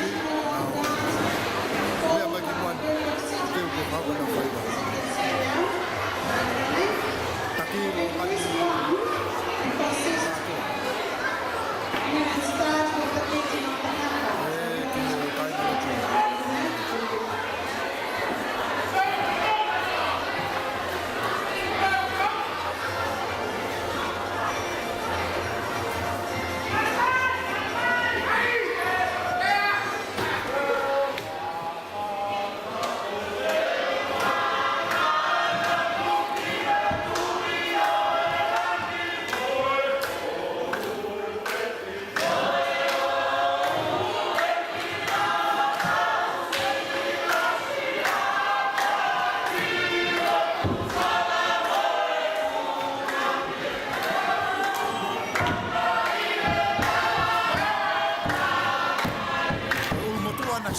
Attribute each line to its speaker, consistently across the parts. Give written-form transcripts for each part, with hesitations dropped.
Speaker 1: Dia bagi muan dia ko pa ko na faida. Taki mo pati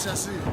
Speaker 1: Chassis.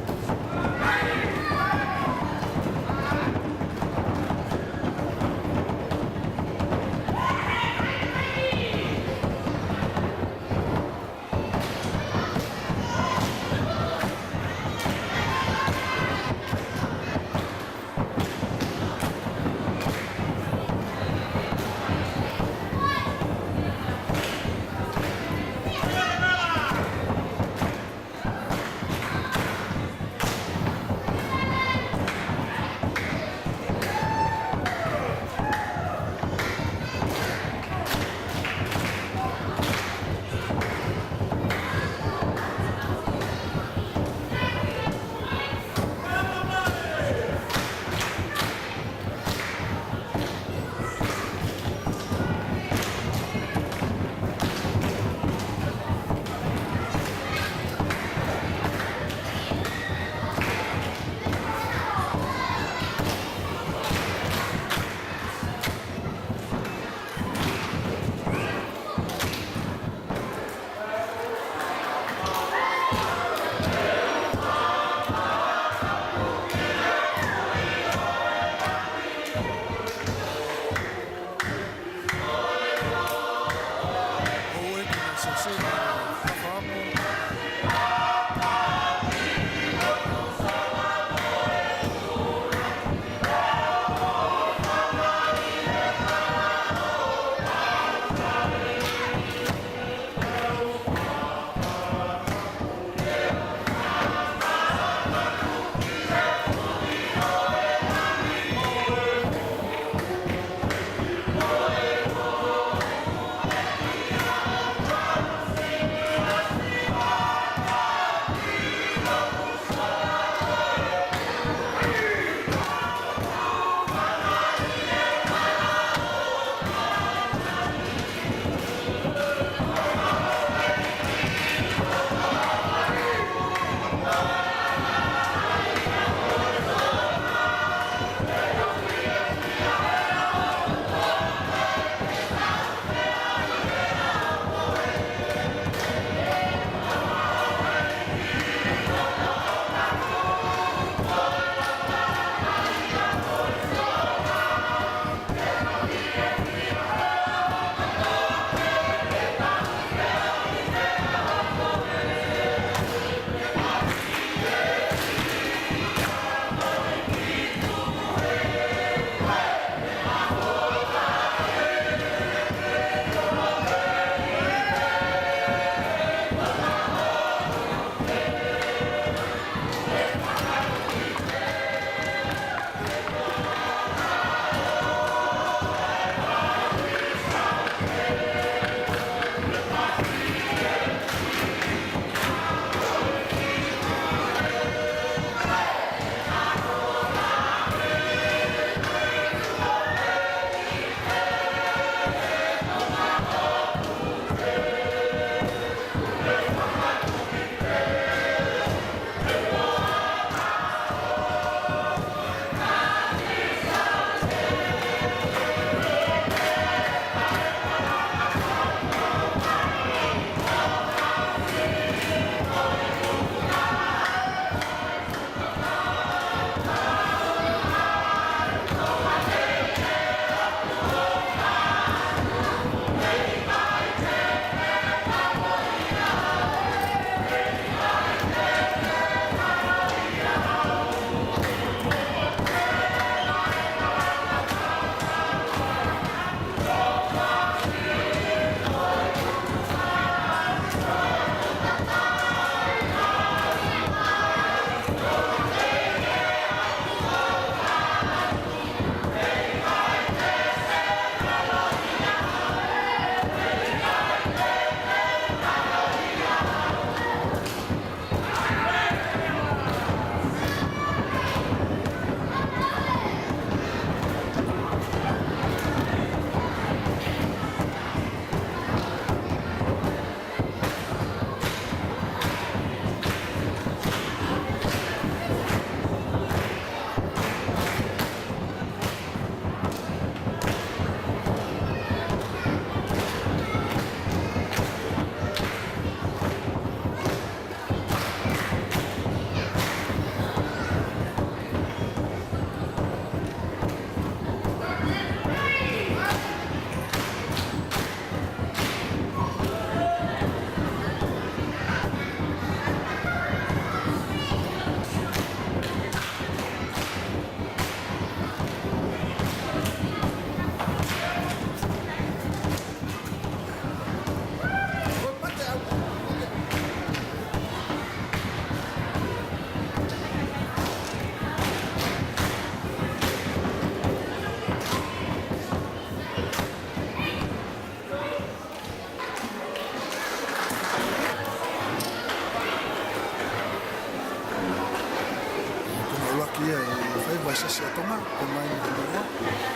Speaker 1: chercher à Thomas, Thomas il me dit moi.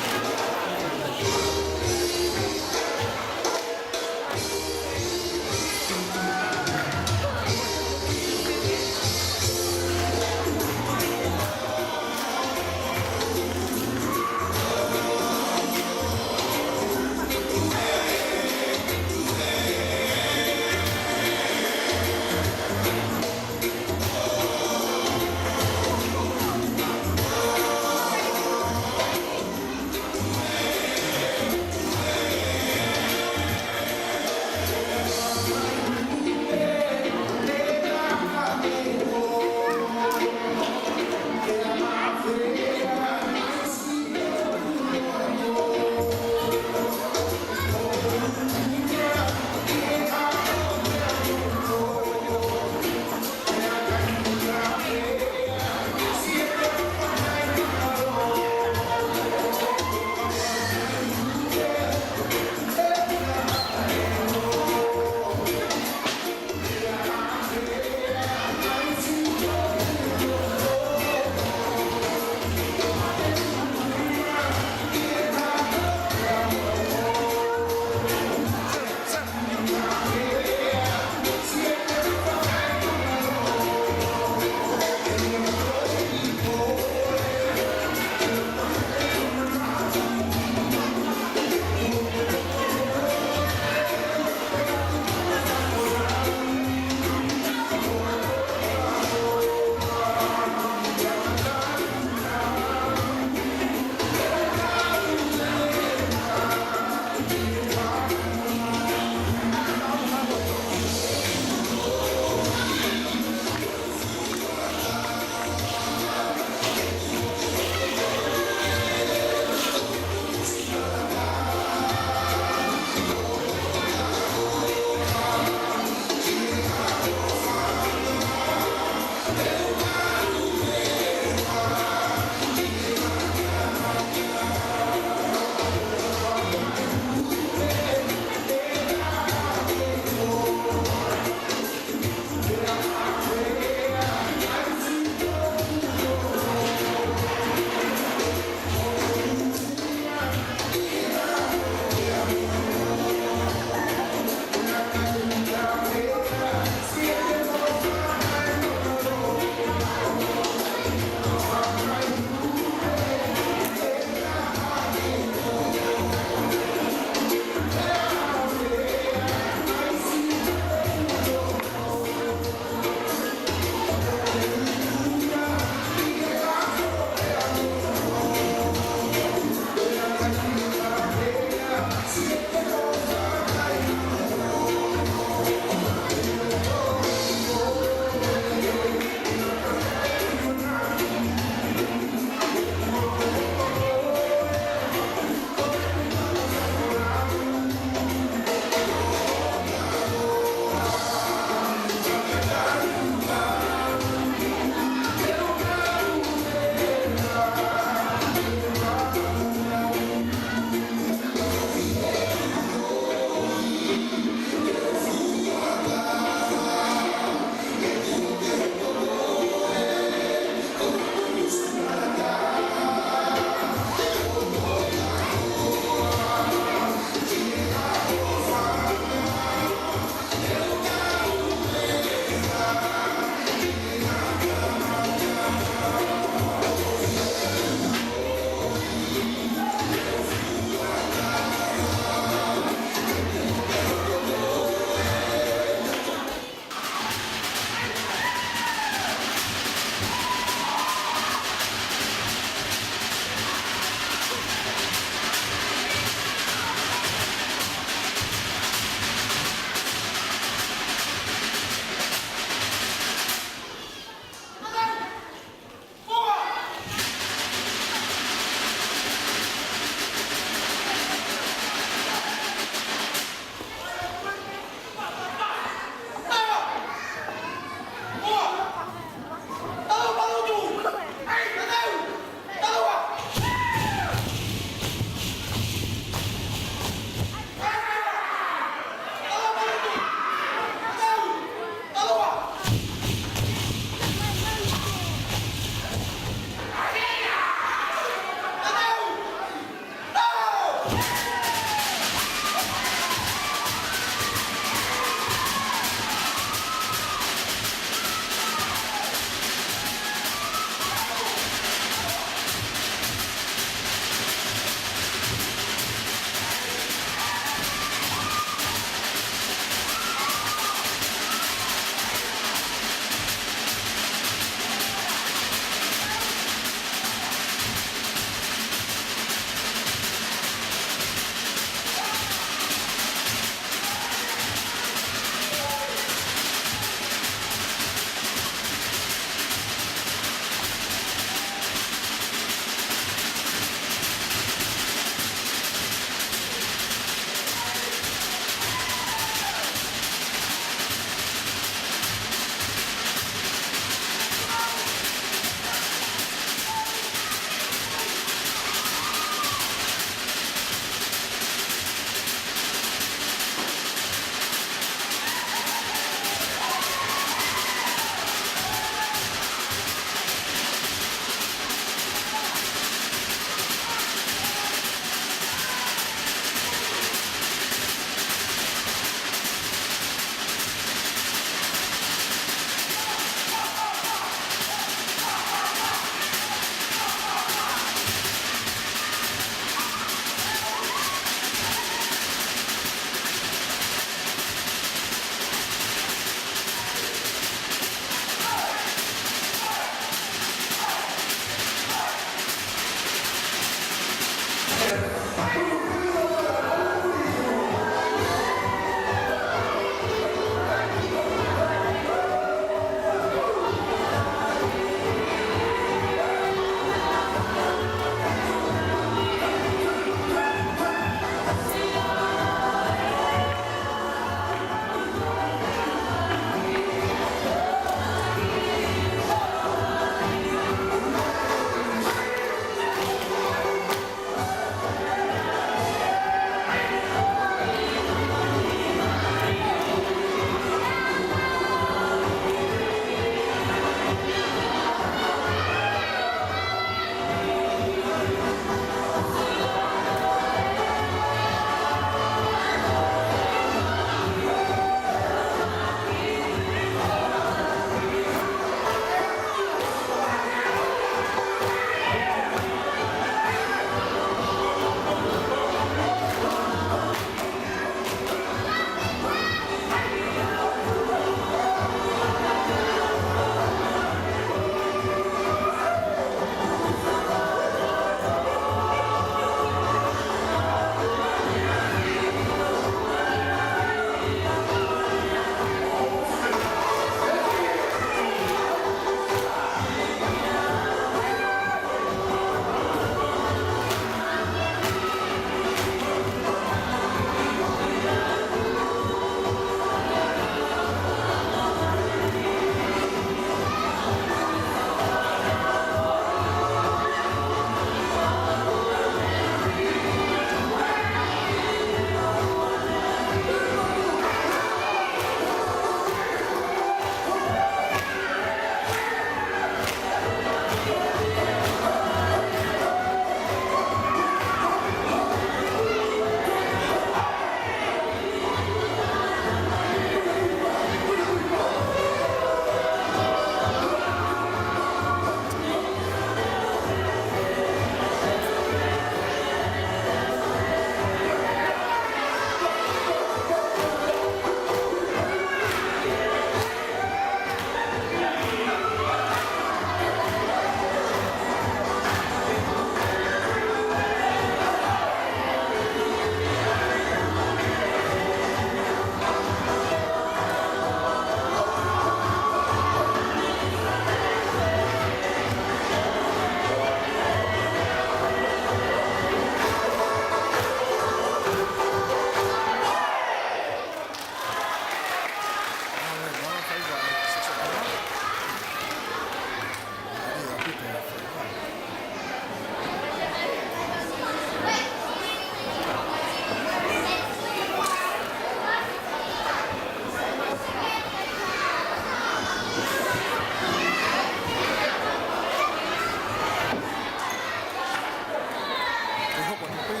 Speaker 1: compris.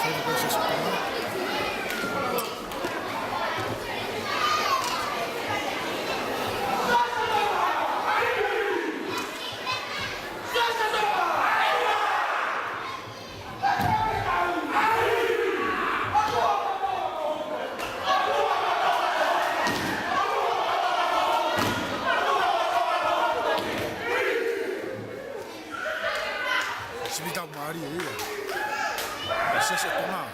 Speaker 1: Saya juga sesuatu. Sebidang mari ya. Saya setengah.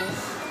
Speaker 1: poco.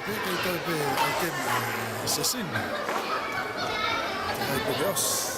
Speaker 1: Kei toipe aiken sesin. Ai Dios.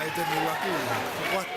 Speaker 1: itu ni laki kuat.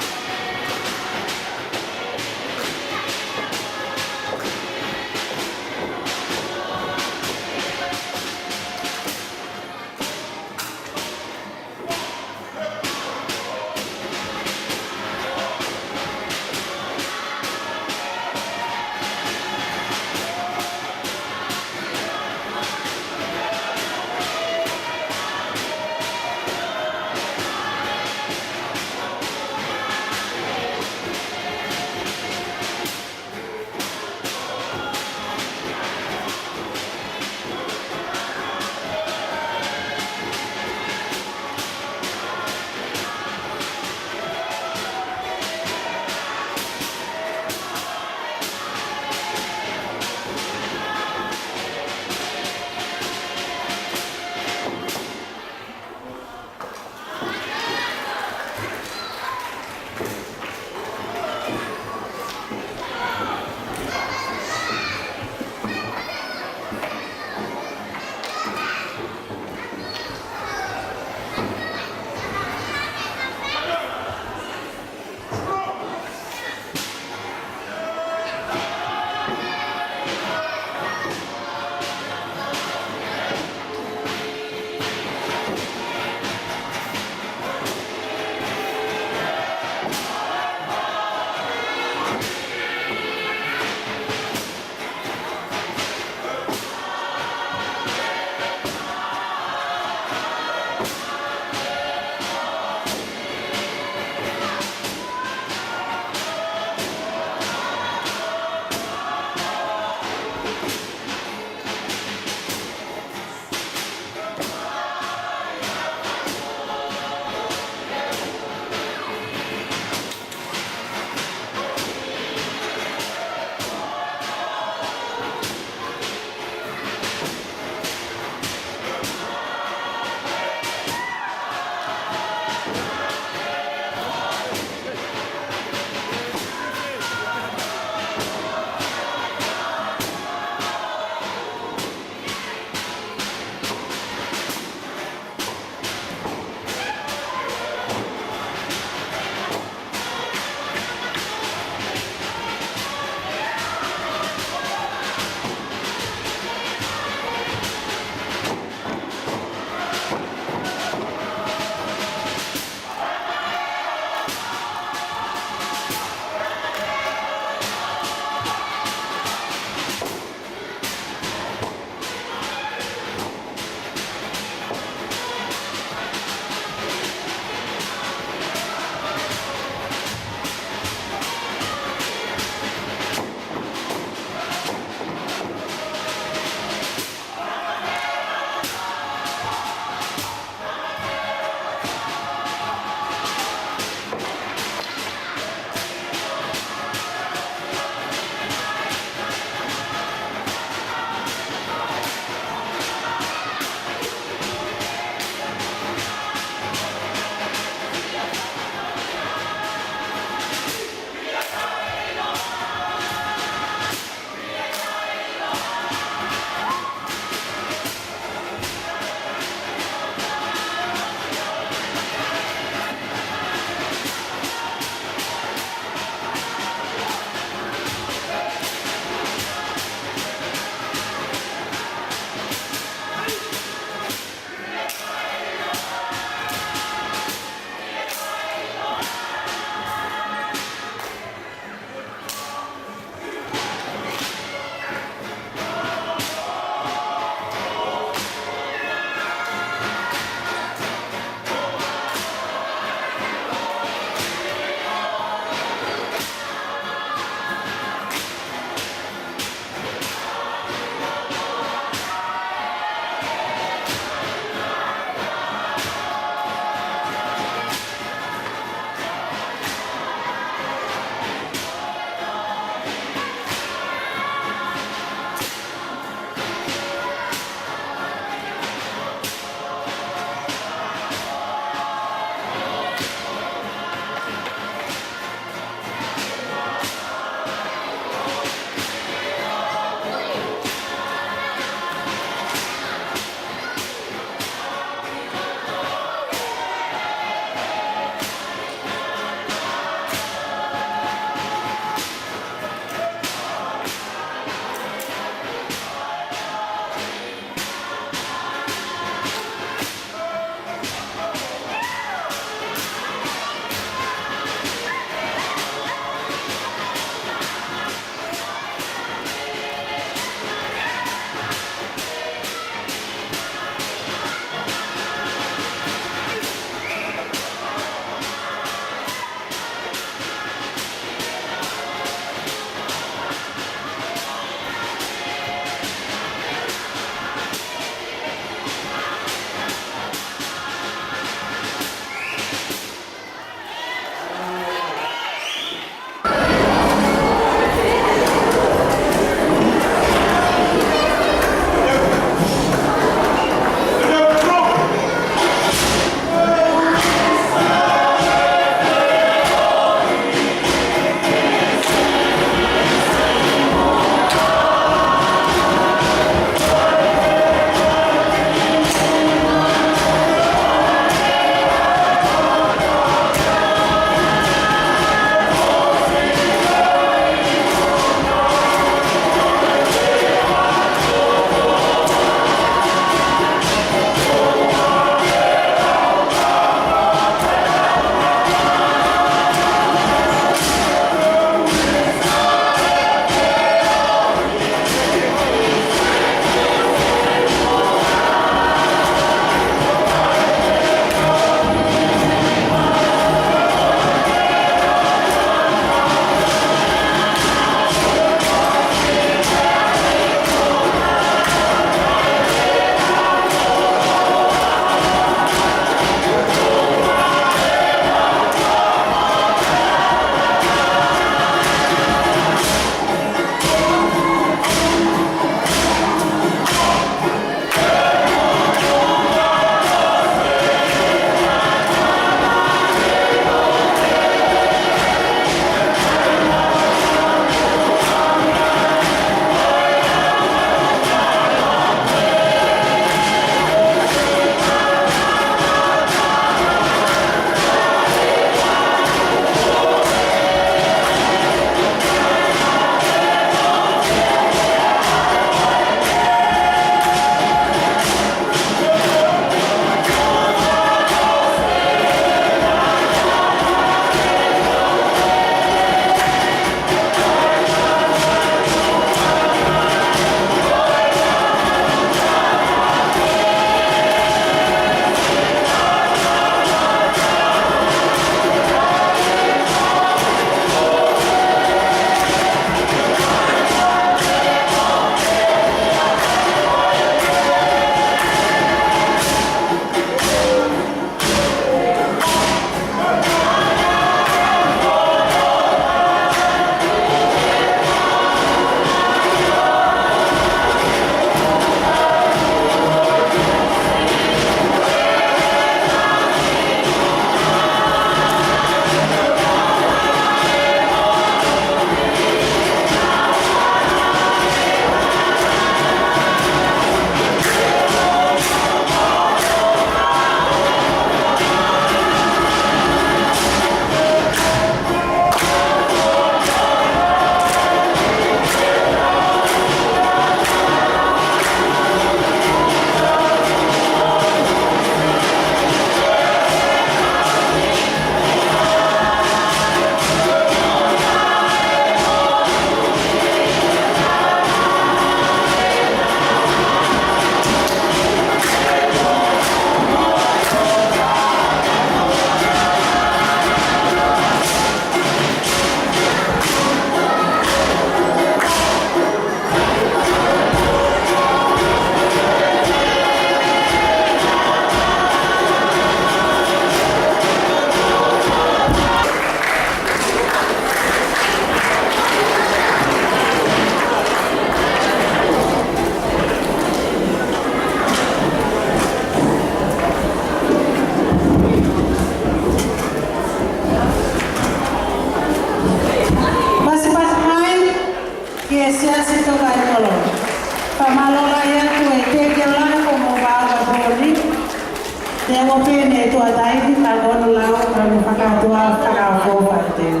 Speaker 2: mo pene to atai di tagon lao kan pakatua takafo parte.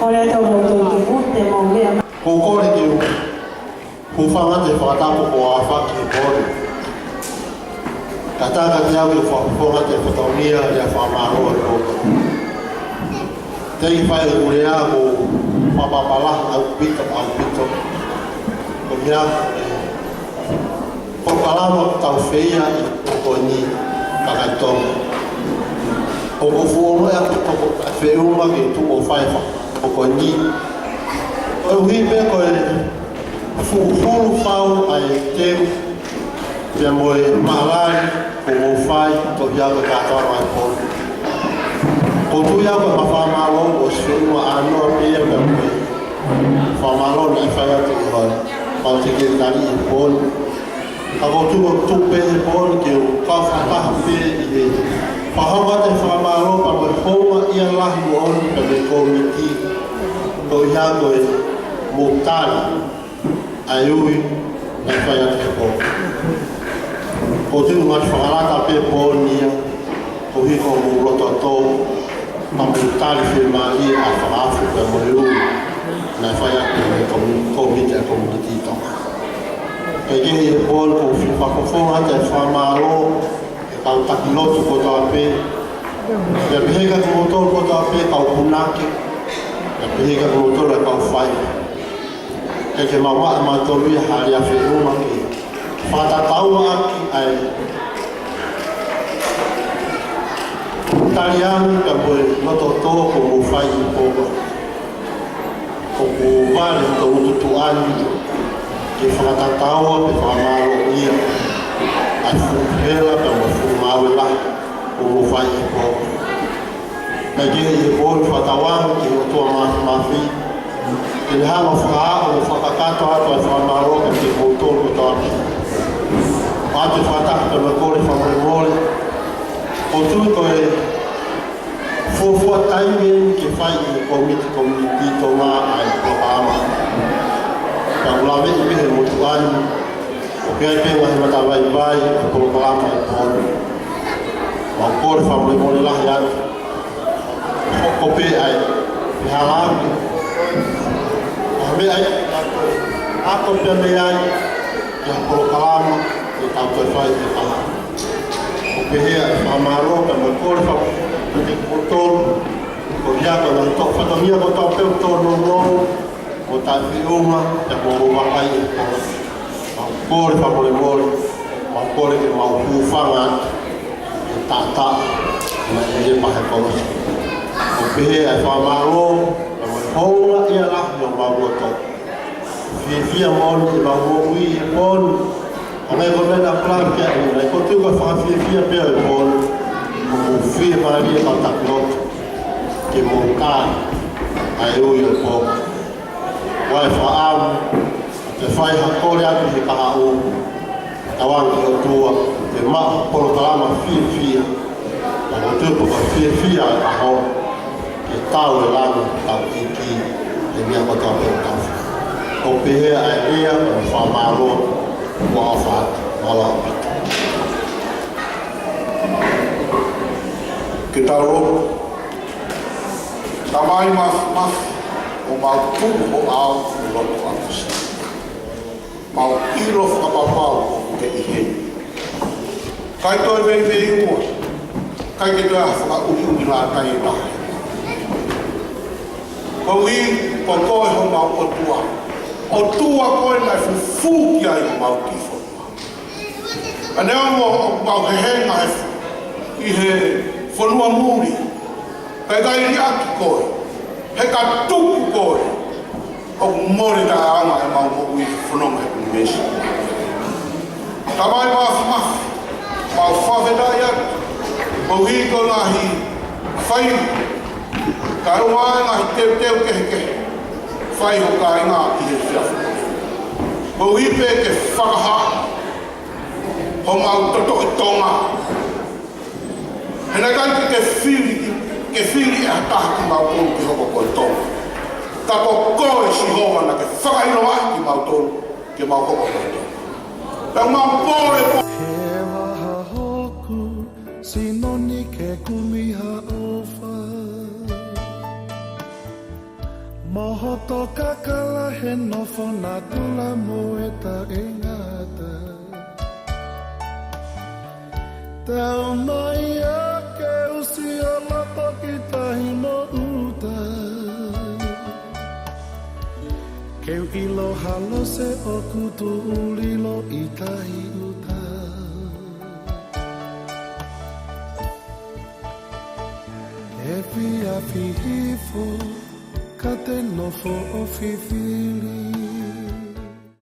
Speaker 2: Ole to mo to te mo me.
Speaker 3: Ko ko le ki ku fa nga te fa ta ko afa ki ko. Kata ka dia ko fa ko nga te fa mia ya fa ma ro ko. Te fa e ko ya ko pa la au pito ko ya ko pala mo tau feia ko ni ka to o fu mo ya ko fe uma ke tu o fa ko ni o wi be ko fu fau ai te pe mo malai ko fai to ya ka to mai ko o tu ya ko fa ma lo o se mo ano pe ya me fa ma lo ni fa ya te ko pa te ke tali ko ako tu pe bon ke ka fa ta pe i fa ha te fa ma lo pa ko ma ia la mo on pe ko mi ti to ya ko mo ta ayui na fa ya te ko tu ma fa la ta pe bon ni ko hi ko mo lo to ma mo ta fi ma i a fa fu pe mo lu na fa ya ko mi te ko mi ti to e ke e bol ko fi pa ko fo te fa ma lo e ka ta lo ko ta pe e pe ga ko to ko ta pe ka ku na ke e pe ga ko to la ka fa e ke ma wa ma to ri ha ya fe ro ma ke fa ta ta wa ki ai talian ka bo no to ko mo fa i ko ko va le to tu ani ke whakatataua pe whamaro ia ai whukera pe wa whumawe la o mo whai e po mai ke e po i whatawang ke o toa mawhi ke le hanga whakaa o whakakato ato ai whamaro ke te koutou o toa mi o ate whataka pe makore whamore o tui koe fofua taime ke whai e komiti tonga ai Obama Kalau ini lebih mutuan, oke masih mata baik-baik, kalau lama pun, mangkor family boleh lah yang kopi ay halang, kami ay aku pembelian yang kalau lama kita berfai kita, kopi ya amaro mangkor family betul, kerja kalau untuk fotonya foto betul nol. O ta fi uma te ko wa ai ko fa ko ke ma ku fa nga ta ma ye pa ko o pe ai fa ma ro ho la ia la yo ma ro to fi mon ki ma ro wi mon o me ko na plan ke ai ko tu ko fa fi pe mon o fi ma ri ka ta ko ke mo ka ai o yo ko Wai whaam, te whai hakore atu he kaha o tawang ki o tua, te maha polo kalama fia, na o tupu ka fia e aho, ke tau e langu tau ki, e mea kota o peo tau. O pehea ai rea, o whamaro, wa o whaat, wala o pita.
Speaker 4: Ke taro, tamai mas, o mau tupu o au o loto atus. Mau ilo whakapapau o ke ihe. Kai toi vei ua, kai ke toa whakauhi la kai e tahe. Ko i, ko toi ho mau o tua. O tua koe nai fufuki ai o mau ki whanua. Anea mo o mau he henga i he whanua muri. Kai kai ri aki koe. He ka tuku koe o more ta anga e mau mo ui whanonga e kumesi. Ka mai mafi, mau whawhenai atu, mo hiko nahi whai, ka runga ngahi teu kehe, whai ho ka inga i he whiawhu. Mo hipe ke whakaha, ho mau toto i tonga. Hena kai ke whiri e hataha ki mau tonu ki hoko koe tonga. Ka ko koe si hoa na ke whakaino ai ki mau tonu ki mau hoko koe tonga. Pau mau pōre
Speaker 5: sinoni ke kumiha ofa Mohoto kakala he nofo na tula moeta engata Tau mai a ke usi o lapo ki tahi mo uta Keu ilo halo se o kutu ulilo i tahi uta E fia fi hifo ka te nofo o fifili